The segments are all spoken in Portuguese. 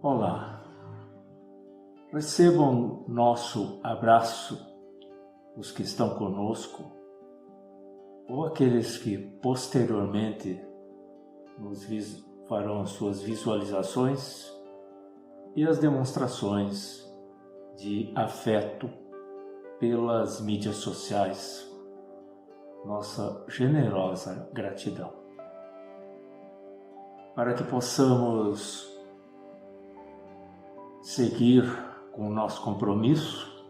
Olá, recebam nosso abraço os que estão conosco ou aqueles que posteriormente farão suas visualizações e as demonstrações de afeto pelas mídias sociais. Nossa generosa gratidão. Para que possamos seguir com o nosso compromisso,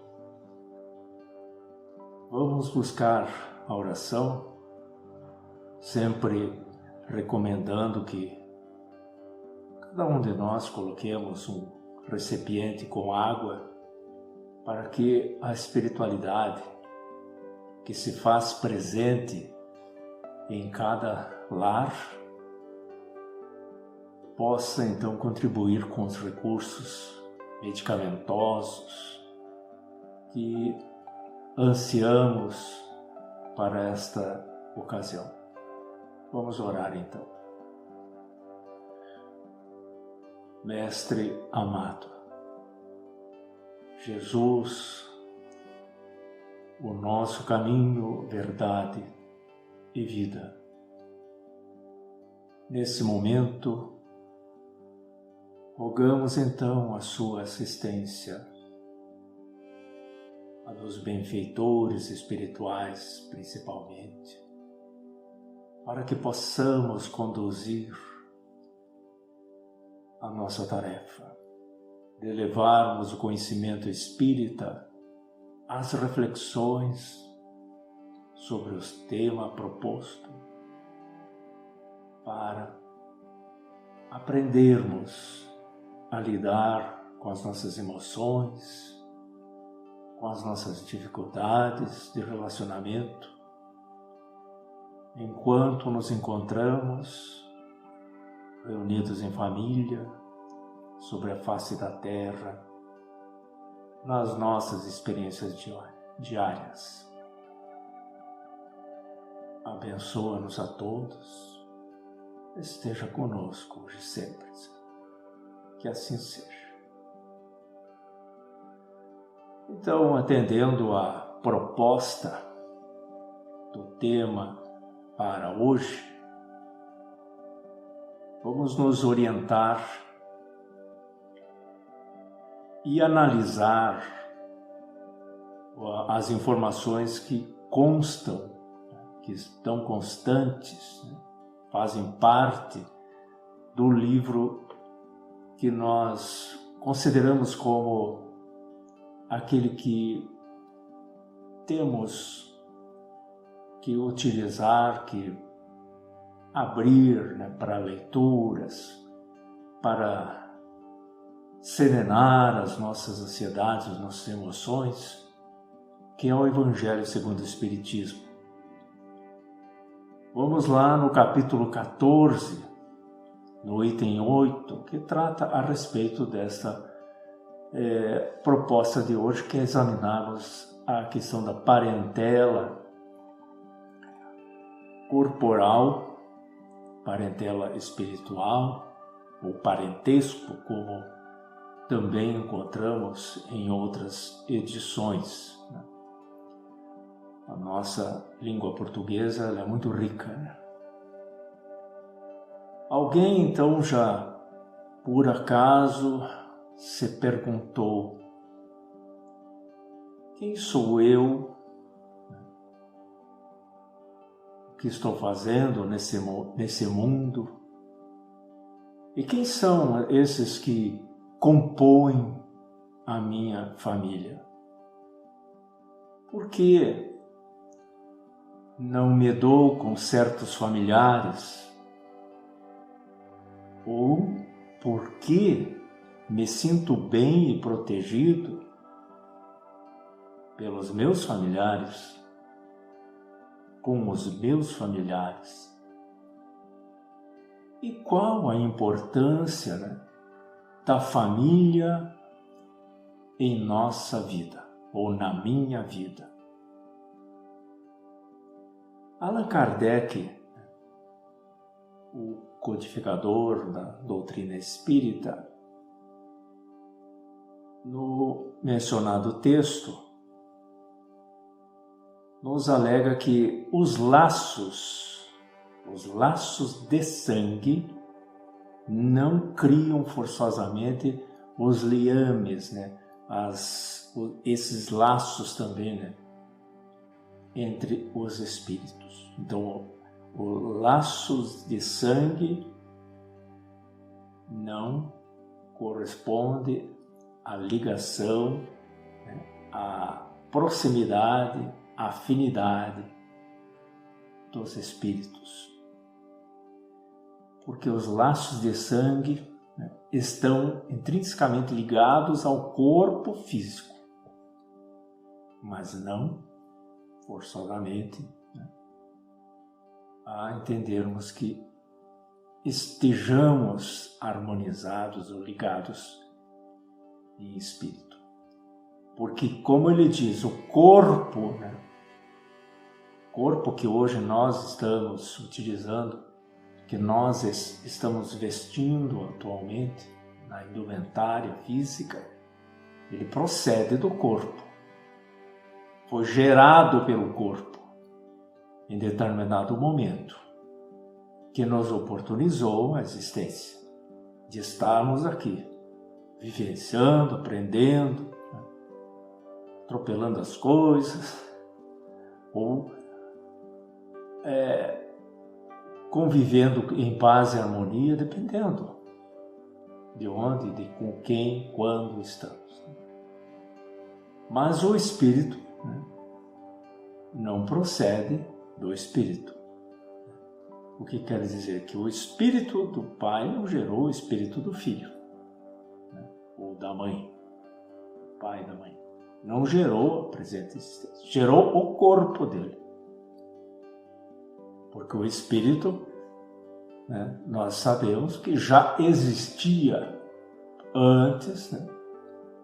vamos buscar a oração, sempre recomendando que cada um de nós coloquemos um recipiente com água para que a espiritualidade que se faz presente em cada lar possa então contribuir com os recursos medicamentosos que ansiamos para esta ocasião. Vamos orar então. Mestre amado, Jesus, o nosso caminho, verdade e vida. Nesse momento, rogamos então a sua assistência, a dos benfeitores espirituais principalmente, para que possamos conduzir a nossa tarefa de levarmos o conhecimento espírita às reflexões sobre o tema proposto, para aprendermos a lidar com as nossas emoções, com as nossas dificuldades de relacionamento, enquanto nos encontramos reunidos em família, sobre a face da terra, nas nossas experiências diárias. Abençoa-nos a todos, esteja conosco hoje e sempre. Que assim seja. Então, atendendo à proposta do tema para hoje, vamos nos orientar e analisar as informações que constam, que estão constantes, fazem parte do livro que nós consideramos como aquele que temos que utilizar, que abrir para leituras, para serenar as nossas ansiedades, as nossas emoções, que é o Evangelho segundo o Espiritismo. Vamos lá no capítulo 14, no item 8, que trata a respeito desta proposta de hoje, que é examinarmos a questão da parentela corporal, parentela espiritual, ou parentesco, como também encontramos em outras edições. A nossa língua portuguesa ela é muito rica. Alguém então já, por acaso, se perguntou: quem sou eu? O que estou fazendo nesse mundo? E quem são esses que compõem a minha família? Por que não me dou com certos familiares? Ou por que me sinto bem e protegido pelos meus familiares, com os meus familiares? E qual a importância da família em nossa vida, ou na minha vida? Allan Kardec, o codificador da doutrina espírita, no mencionado texto, nos alega que os laços de sangue não criam forçosamente os liames, né? Esses laços também, né? Entre os espíritos. Então, os laços de sangue não corresponde à ligação, né? À proximidade, à afinidade dos espíritos. Porque os laços de sangue, né, estão intrinsecamente ligados ao corpo físico, mas não forçosamente, né, a entendermos que estejamos harmonizados ou ligados em espírito. Porque, como ele diz, o corpo, né, corpo que hoje nós estamos utilizando, que nós estamos vestindo atualmente na indumentária física, ele procede do corpo. Foi gerado pelo corpo em determinado momento, que nos oportunizou a existência de estarmos aqui, vivenciando, aprendendo, né, atropelando as coisas, ou convivendo em paz e harmonia, dependendo de onde, de com quem, quando estamos. Mas o espírito, né, não procede do espírito. O que quer dizer? Que o espírito do pai não gerou o espírito do filho, né, ou da mãe, o pai da mãe. Não gerou a presente existência, gerou o corpo dele. Porque o espírito, né, nós sabemos que já existia antes, né,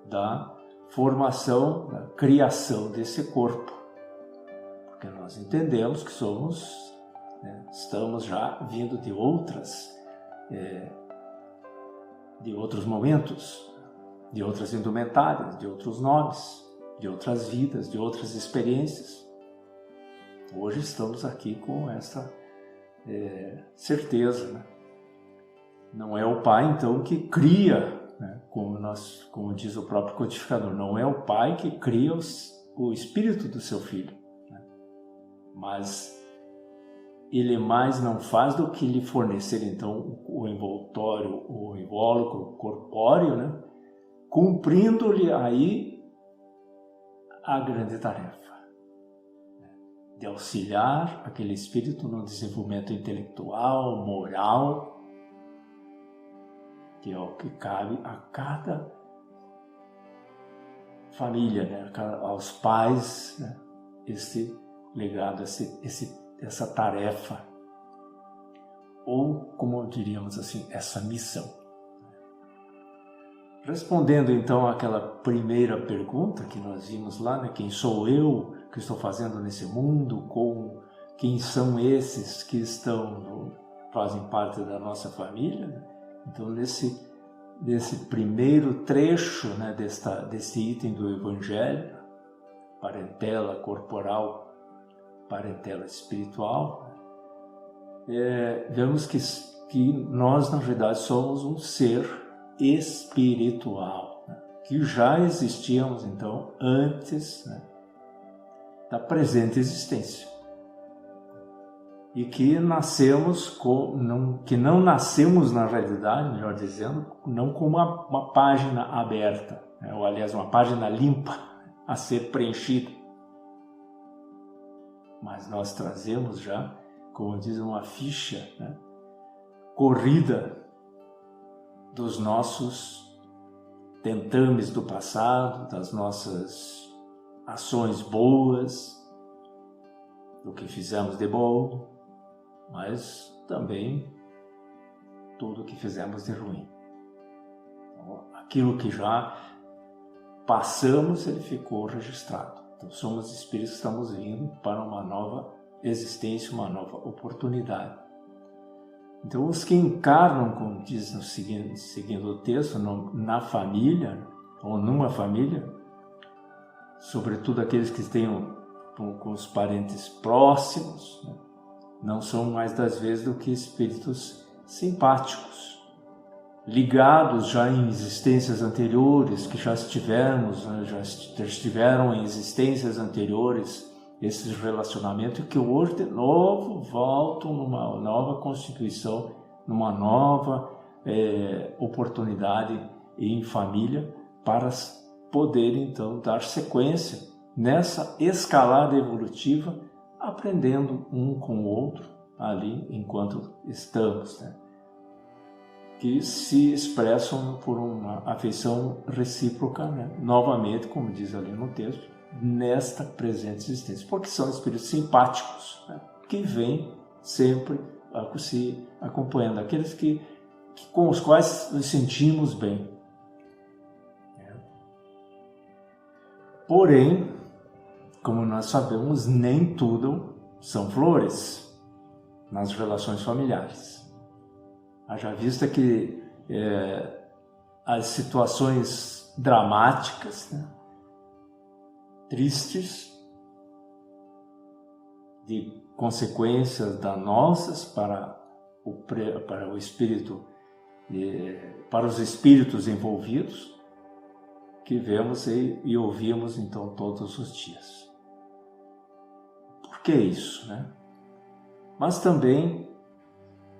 da formação, da criação desse corpo. Porque nós entendemos que somos, né, estamos já vindo de outros momentos, de outras indumentárias, de outros nomes, de outras vidas, de outras experiências. Hoje estamos aqui com essa certeza, né? Não é o pai, então, que cria, né? Como diz o próprio codificador, não é o pai que cria o espírito do seu filho, né? Mas ele mais não faz do que lhe fornecer, então, o envoltório, o invólucro corpóreo, né? Cumprindo-lhe aí a grande tarefa de auxiliar aquele espírito no desenvolvimento intelectual, moral, que é o que cabe a cada família, né? Aos pais, né? Esse legado, essa tarefa, ou, como diríamos assim, essa missão. Respondendo então àquela primeira pergunta que nós vimos lá, né? Quem sou eu? O que estou fazendo nesse mundo? Quem são esses que fazem parte da nossa família? Né? Então, nesse primeiro trecho, né, desse item do Evangelho, parentela corporal, parentela espiritual, vemos que nós, na realidade, somos um ser espiritual, né, que já existíamos, então, antes, né, da presente existência. E que que não nascemos, na realidade, melhor dizendo, não com uma página aberta, né, ou, aliás, uma página limpa a ser preenchida. Mas nós trazemos já, como diz, uma ficha, né, corrida dos nossos tentames do passado, das nossas ações boas, do que fizemos de bom, mas também tudo o que fizemos de ruim. Então, aquilo que já passamos, ele ficou registrado. Então, somos espíritos que estamos vindo para uma nova existência, uma nova oportunidade. Então, os que encarnam, como diz seguindo o texto, na família, ou numa família, sobretudo aqueles que tenham com os parentes próximos, né? Não são mais das vezes do que espíritos simpáticos, ligados já em existências anteriores, que já estivemos, né? já estiveram em existências anteriores, esses relacionamentos, que hoje de novo voltam numa nova constituição, numa nova oportunidade em família, para poder então dar sequência nessa escalada evolutiva, aprendendo um com o outro ali enquanto estamos, né? Que se expressam por uma afeição recíproca, né? Novamente, como diz ali no texto, nesta presente existência, porque são espíritos simpáticos, né? Que vêm sempre se acompanhando, aqueles com os quais nos sentimos bem. Porém, como nós sabemos, nem tudo são flores nas relações familiares. Haja vista que as situações dramáticas, né, tristes, de consequências danosas para o espírito, para os espíritos envolvidos, que vemos e ouvimos então todos os dias. Por que isso, né? Mas também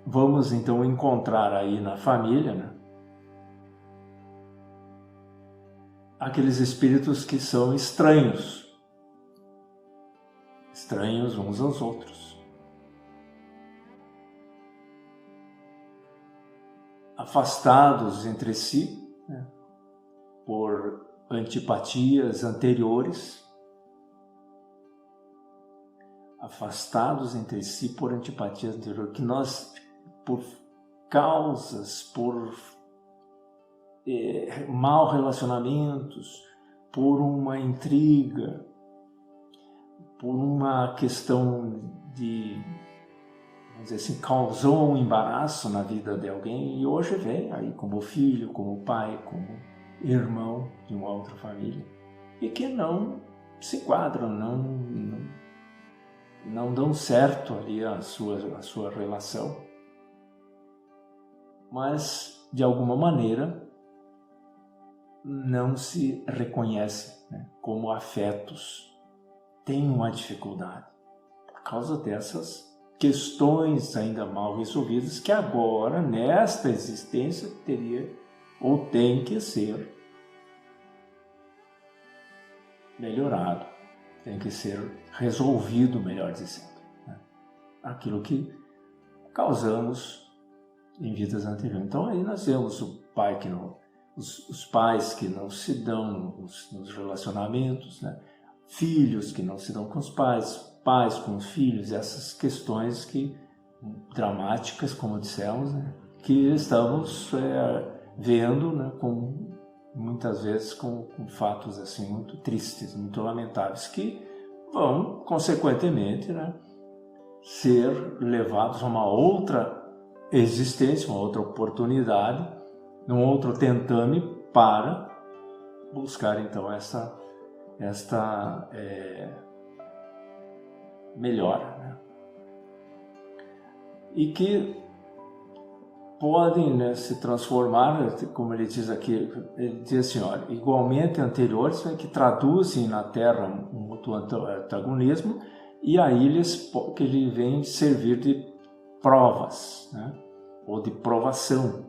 vamos então encontrar aí na família, né, aqueles espíritos que são estranhos uns aos outros, afastados entre si, né, por antipatias anteriores, que nós, por causas, por mal relacionamentos, por uma intriga, por uma questão de, vamos dizer assim, causou um embaraço na vida de alguém, e hoje vem aí como filho, como pai, como irmão de uma outra família, e que não se enquadram, não dão certo ali a sua relação, mas de alguma maneira não se reconhece, né, como afetos, têm uma dificuldade por causa dessas questões ainda mal resolvidas, que agora, nesta existência, teria ou tem que ser melhorado, tem que ser resolvido, melhor dizendo, né? Aquilo que causamos em vidas anteriores. Então aí nós vemos os pais que não se dão nos relacionamentos, né? Filhos que não se dão com os pais, pais com os filhos, essas questões dramáticas, como dissemos, né? Que estamos vendo, né? Muitas vezes com fatos assim muito tristes, muito lamentáveis, que vão, consequentemente, né, ser levados a uma outra existência, uma outra oportunidade, num outro tentame para buscar então esta melhora, né? E que podem, né, se transformar, como ele diz aqui, ele diz assim, olha, igualmente anteriores, né, que traduzem na Terra um mútuo antagonismo, e aí que ele vem servir de provas, né, ou de provação,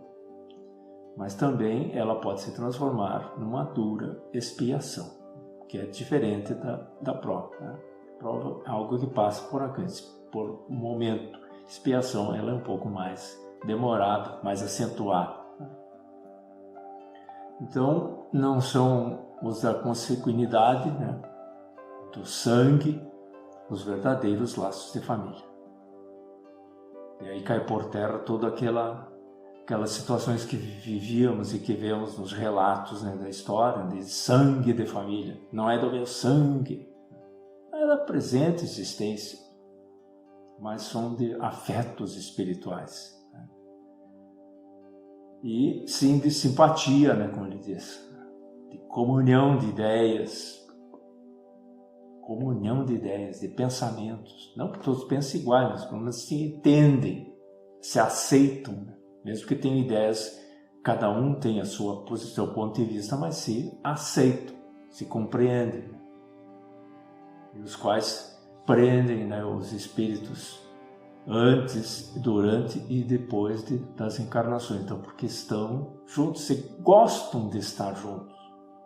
mas também ela pode se transformar numa dura expiação, que é diferente da prova, né? Prova é algo que passa por um momento. Expiação, ela é um pouco mais demorada, mais acentuada. Então, não são os da consanguinidade, né, do sangue, os verdadeiros laços de família. E aí cai por terra toda aquelas situações que vivíamos e que vemos nos relatos, né, da história, de sangue de família. Não é do meu sangue, é da presente existência, mas são de afetos espirituais. E sim de simpatia, né, como ele diz, de comunhão de ideias, de pensamentos. Não que todos pensem iguais, mas como se entendem, se aceitam, né? Mesmo que tenham ideias, cada um tem a sua posição, seu ponto de vista, mas se aceitam, se compreendem, né? E os quais prendem, né, os espíritos antes, durante e depois das encarnações. Então, porque estão juntos, se gostam de estar juntos,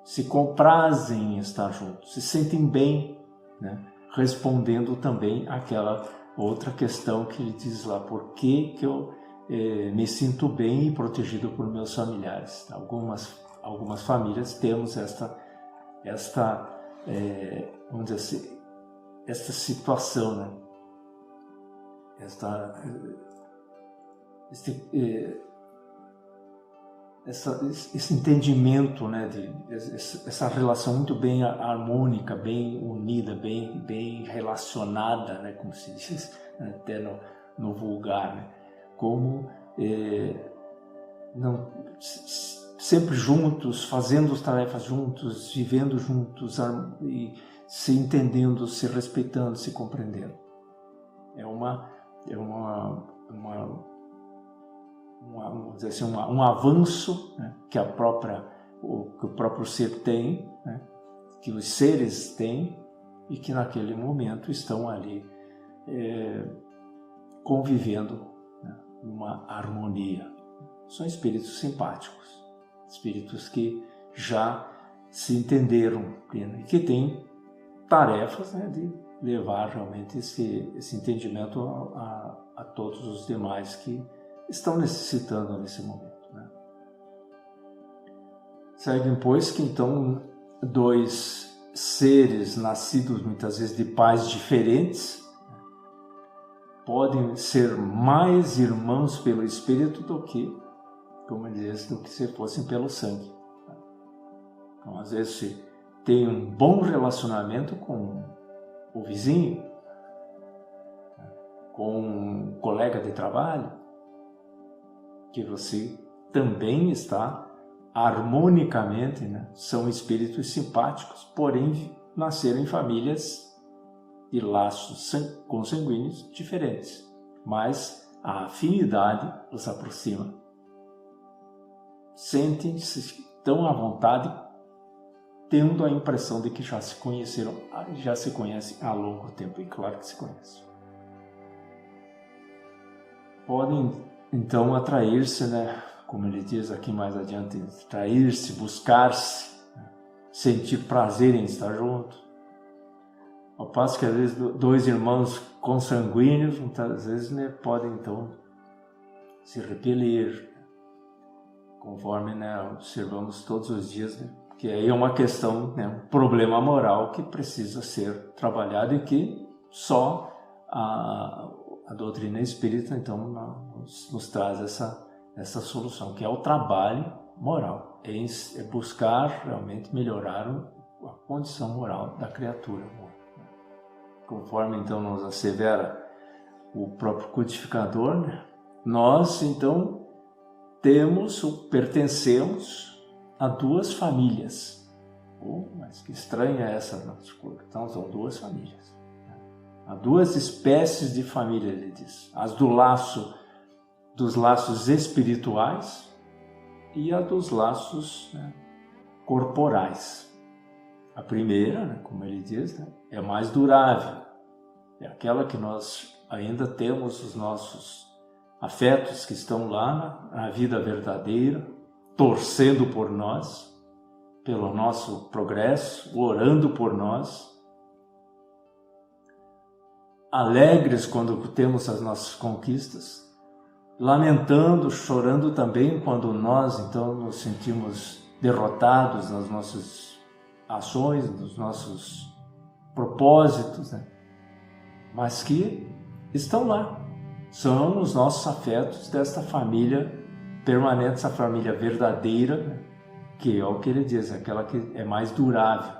se comprazem em estar juntos, se sentem bem, né? Respondendo também àquela outra questão que ele diz lá: por que eu me sinto bem e protegido por meus familiares? Algumas famílias temos vamos dizer assim, esta situação, né? Esse entendimento, né, essa relação muito bem harmônica, bem unida, bem relacionada, né, como se diz, né, até no vulgar, né, como sempre juntos, fazendo as tarefas juntos, vivendo juntos e se entendendo, se respeitando, se compreendendo. Vamos dizer assim, um avanço, né, que o próprio ser tem, né, que os seres têm e que naquele momento estão ali convivendo, né, numa harmonia. São espíritos simpáticos, espíritos que já se entenderam e que têm tarefas, né, de levar realmente esse entendimento a todos os demais que estão necessitando nesse momento, né? Seguem, pois, que então dois seres nascidos muitas vezes de pais diferentes podem ser mais irmãos pelo espírito do que, como ele diz, do que se fossem pelo sangue. Então, às vezes, se tem um bom relacionamento com o vizinho, com um colega de trabalho, que você também está harmonicamente, né? São espíritos simpáticos, porém nasceram em famílias e laços consanguíneos diferentes, mas a afinidade os aproxima. Sentem-se tão à vontade, tendo a impressão de que já se conheceram, já se conhecem há longo tempo, e claro que se conhecem. Podem então atrair-se, né, como ele diz aqui mais adiante, atrair-se, buscar-se, sentir prazer em estar junto. Ao passo que às vezes dois irmãos consanguíneos, muitas vezes, né, podem então se repelir, conforme, né, observamos todos os dias, né, que aí é uma questão, né, um problema moral que precisa ser trabalhado e que só a doutrina espírita então nos traz essa solução, que é o trabalho moral, é buscar realmente melhorar a condição moral da criatura. Conforme então nos assevera o próprio codificador, né, nós então pertencemos a duas famílias. Mas que estranha essa nossa cor. Então são duas famílias. Há duas espécies de família, ele diz. As dos laços espirituais e a dos laços, né, corporais. A primeira, né, como ele diz, né, é mais durável. É aquela que nós ainda temos os nossos afetos que estão lá na vida verdadeira, torcendo por nós, pelo nosso progresso, orando por nós, alegres quando temos as nossas conquistas, lamentando, chorando também quando nós então nos sentimos derrotados nas nossas ações, nos nossos propósitos, né? Mas que estão lá, são os nossos afetos desta família permanente, essa família verdadeira, né? Que é o que ele diz, aquela que é mais durável.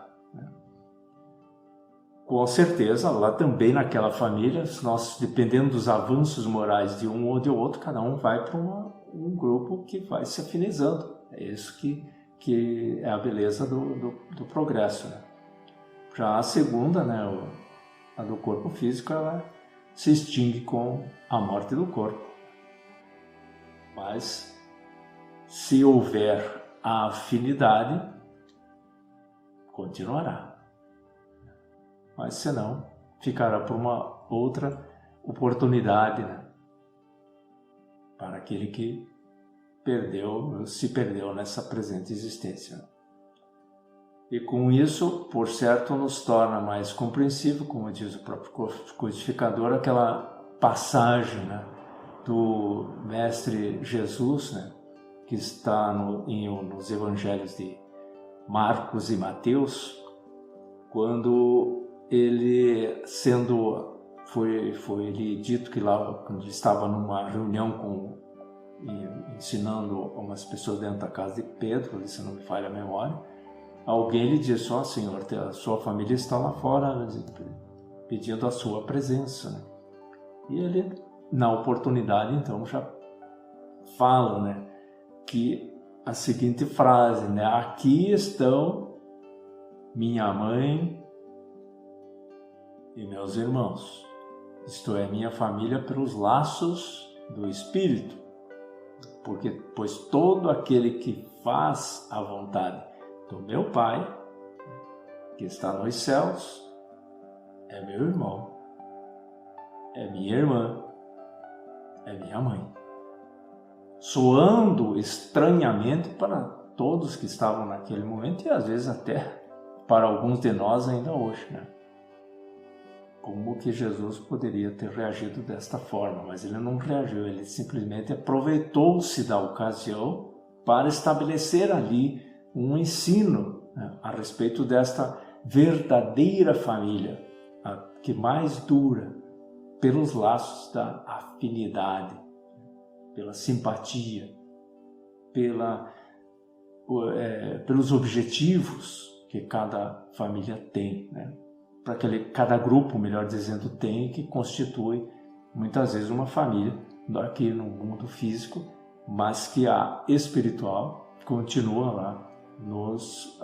Com certeza, lá também naquela família, nós, dependendo dos avanços morais de um ou de outro, cada um vai para um grupo que vai se afinizando. É isso que que é a beleza do progresso, né? Já a segunda, né, a do corpo físico, ela se extingue com a morte do corpo. Mas se houver a afinidade, continuará. Mas se não, ficará por uma outra oportunidade, né, para aquele que se perdeu nessa presente existência. E com isso, por certo, nos torna mais compreensível, como diz o próprio codificador, aquela passagem, né, do Mestre Jesus, né, que está nos evangelhos de Marcos e Mateus, quando ele foi-lhe dito que lá, quando ele estava numa reunião ensinando umas pessoas dentro da casa de Pedro, se não me falha a memória, alguém lhe disse: ó, Senhor, a sua família está lá fora pedindo a sua presença, né? E ele, na oportunidade, então, já fala, né, que a seguinte frase, né: aqui estão minha mãe e meus irmãos, isto é, minha família pelos laços do Espírito, pois todo aquele que faz a vontade do meu Pai, que está nos céus, é meu irmão, é minha irmã, é minha mãe. Soando estranhamente para todos que estavam naquele momento e às vezes até para alguns de nós ainda hoje, né? Como que Jesus poderia ter reagido desta forma? Mas ele não reagiu, ele simplesmente aproveitou-se da ocasião para estabelecer ali um ensino, né, a respeito desta verdadeira família, a que mais dura pelos laços da afinidade, pela simpatia, pelos objetivos que cada família tem, né? Para cada grupo, melhor dizendo, tem, que constitui muitas vezes uma família aqui no mundo físico, mas que a espiritual continua lá nos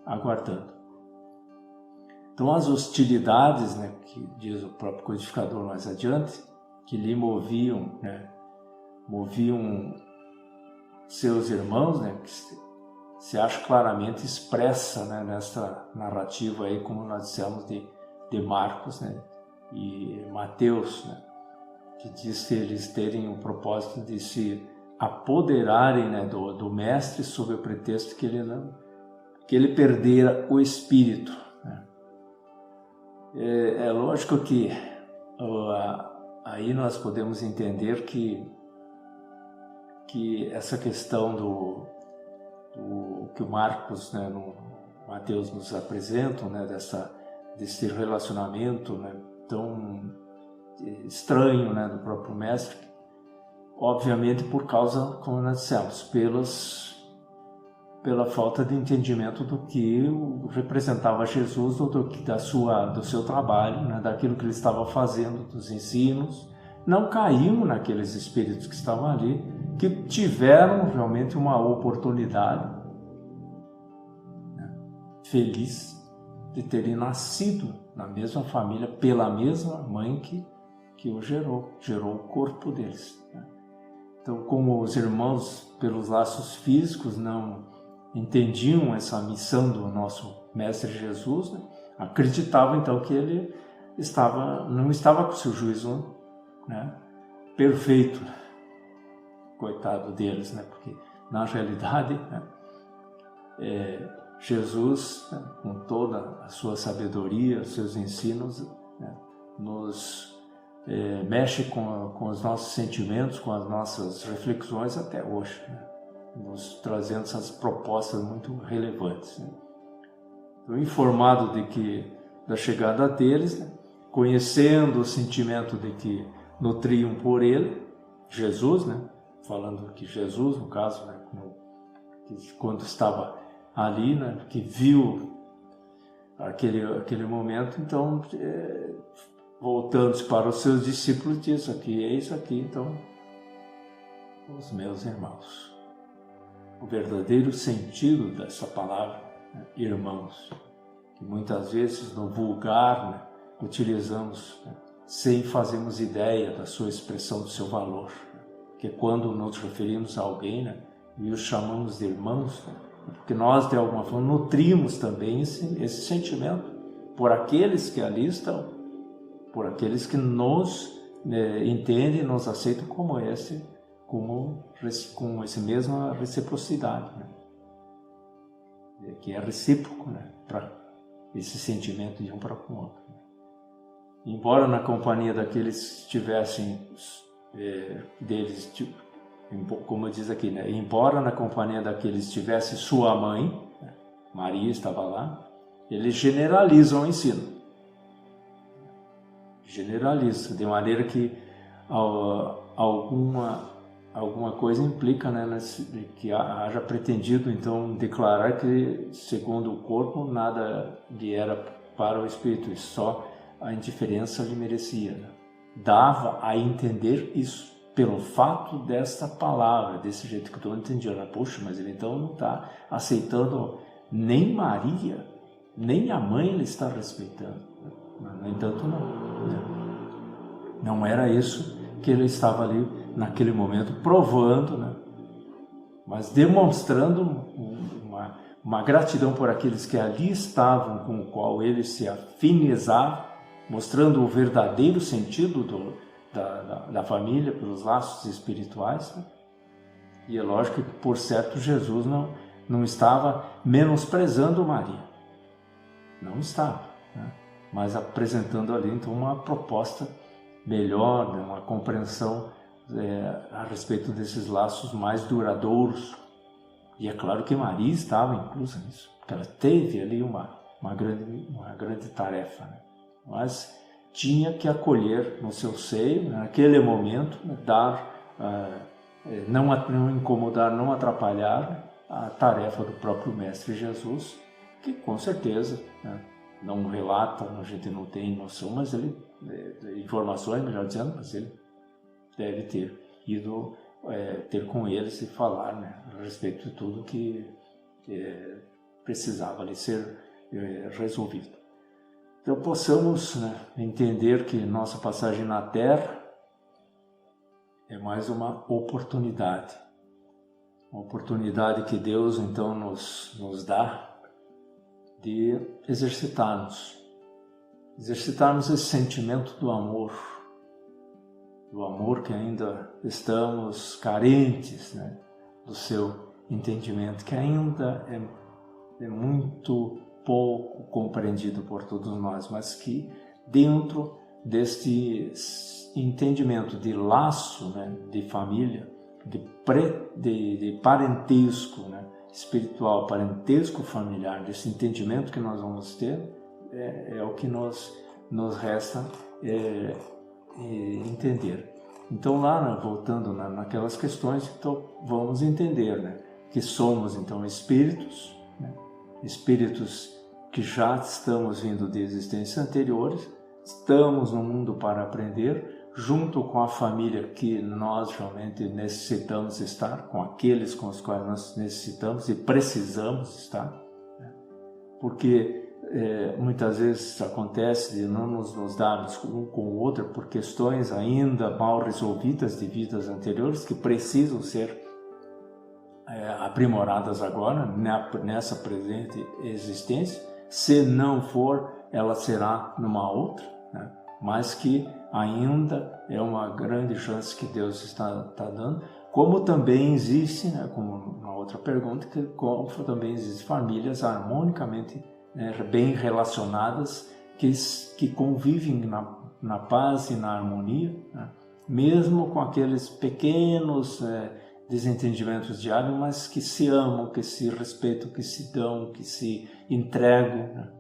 aguardando. Então as hostilidades, né, que diz o próprio codificador mais adiante, que lhe moviam seus irmãos, né, que se acha claramente expressa, né, nesta narrativa aí, como nós dissemos, de Marcos, né, e Mateus, né, que diz que eles terem o propósito de se apoderarem, né, do mestre sob o pretexto que ele perdera o espírito, né. É lógico que aí nós podemos entender que essa questão que o Marcos, né, no Mateus nos apresentam, né, desse relacionamento, né, tão estranho, né, do próprio mestre, obviamente por causa, como nós dissemos, pela falta de entendimento do que representava Jesus, do seu trabalho, né, daquilo que ele estava fazendo, dos ensinos. Não caíam naqueles espíritos que estavam ali, que tiveram realmente uma oportunidade, né, feliz de terem nascido na mesma família, pela mesma mãe que o gerou o corpo deles, né? Então, como os irmãos, pelos laços físicos, não entendiam essa missão do nosso Mestre Jesus, né, acreditavam então que ele não estava com o seu juízo, né, perfeito. Coitado deles, né? Porque na realidade, né, Jesus, né, com toda a sua sabedoria, os seus ensinos, né, nos mexe com os nossos sentimentos, com as nossas reflexões até hoje, né, nos trazendo essas propostas muito relevantes, né. Então, informado da chegada deles, né, conhecendo o sentimento de que nutriam por ele, Jesus, né, falando que Jesus, no caso, né, quando estava ali, né, que viu aquele momento, então, voltando-se para os seus discípulos, diz aqui, eis aqui, então, os meus irmãos. o verdadeiro sentido dessa palavra, né, irmãos, que muitas vezes no vulgar, né, utilizamos, né, sem fazermos ideia da sua expressão, do seu valor. Que quando nos referimos a alguém, né, e os chamamos de irmãos, né, porque nós de alguma forma nutrimos também esse sentimento por aqueles que ali estão, por aqueles que nos entendem, nos aceitam com essa mesma reciprocidade, né, que é recíproco, né, para esse sentimento de um para com o outro. Embora na companhia daqueles que tivessem deles, como diz aqui, né? Embora na companhia daqueles estivesse sua mãe, né? Maria estava lá, eles generalizam o ensino. Generalizam, de maneira que alguma coisa implica, né, que haja pretendido então declarar que, segundo o corpo, nada lhe era para o espírito, e só a indiferença lhe merecia, né? Dava a entender isso, pelo fato desta palavra, desse jeito que eu estou entendendo. Poxa, mas ele então não está aceitando nem Maria, nem a mãe ele está respeitando. No entanto, não era isso que ele estava ali naquele momento provando, né? Mas demonstrando uma gratidão por aqueles que ali estavam, com o qual ele se afinizava, mostrando o verdadeiro sentido da família, pelos laços espirituais, né? E é lógico que, por certo, Jesus não estava menosprezando Maria, não estava, né? Mas apresentando ali então uma proposta melhor, né? Uma compreensão a respeito desses laços mais duradouros. E é claro que Maria estava inclusa nisso, porque ela teve ali uma grande tarefa, né? Mas tinha que acolher no seu seio, naquele momento, não incomodar, não atrapalhar a tarefa do próprio Mestre Jesus, que com certeza, né, não relata, a gente não tem noção, mas ele, informações, melhor dizendo, mas ele deve ter ido ter com eles e falar, né, a respeito de tudo que precisava ali ser resolvido. Então possamos, né, entender que nossa passagem na Terra é mais uma oportunidade que Deus então nos dá de exercitarmos esse sentimento do amor que ainda estamos carentes, né, do seu entendimento, que ainda é muito pouco compreendido por todos nós, mas que dentro deste entendimento de laço, né, de família, de parentesco, né, espiritual, parentesco familiar, desse entendimento que nós vamos ter, é o que nos resta entender. Então lá, né, voltando naquelas questões, então vamos entender, né, que somos então espíritos, né, espíritos que já estamos vindo de existências anteriores, estamos no mundo para aprender, junto com a família que nós realmente necessitamos estar, com aqueles com os quais nós necessitamos e precisamos estar, né? Porque muitas vezes acontece de não nos darmos um com o outro por questões ainda mal resolvidas de vidas anteriores que precisam ser aprimoradas agora, nessa presente existência. Se não for, ela será numa outra, né? Mas que ainda é uma grande chance que Deus está dando, como também existe, né, como na outra pergunta, como também existem famílias harmonicamente, né, bem relacionadas, que convivem na paz e na harmonia, né, mesmo com aqueles pequenos desentendimentos diários, mas que se amam, que se respeitam, que se dão, que se entregam, né,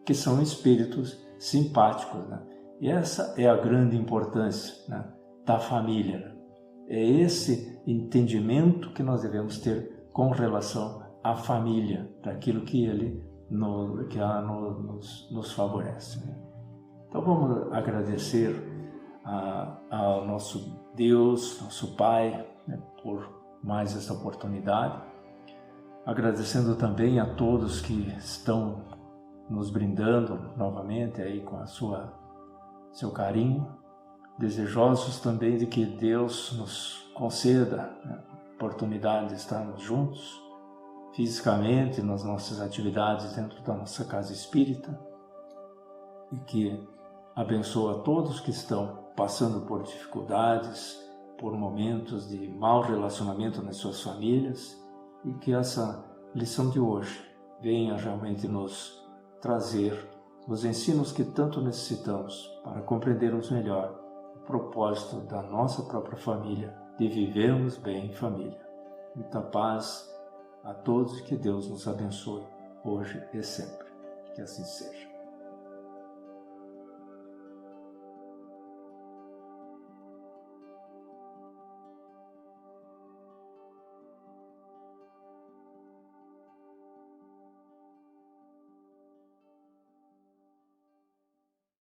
que são espíritos simpáticos, né? E essa é a grande importância, né, da família, né? É esse entendimento que nós devemos ter com relação à família, daquilo que nos favorece, né? Então vamos agradecer ao nosso Deus, nosso Pai, né, por mais essa oportunidade, agradecendo também a todos que estão nos brindando novamente aí com seu carinho, desejosos também de que Deus nos conceda, né, oportunidade de estarmos juntos fisicamente nas nossas atividades dentro da nossa casa espírita, e que abençoa a todos que estão passando por dificuldades, por momentos de mau relacionamento nas suas famílias, e que essa lição de hoje venha realmente nos trazer os ensinos que tanto necessitamos para compreendermos melhor o propósito da nossa própria família, de vivermos bem em família. Muita paz a todos e que Deus nos abençoe hoje e sempre. Que assim seja.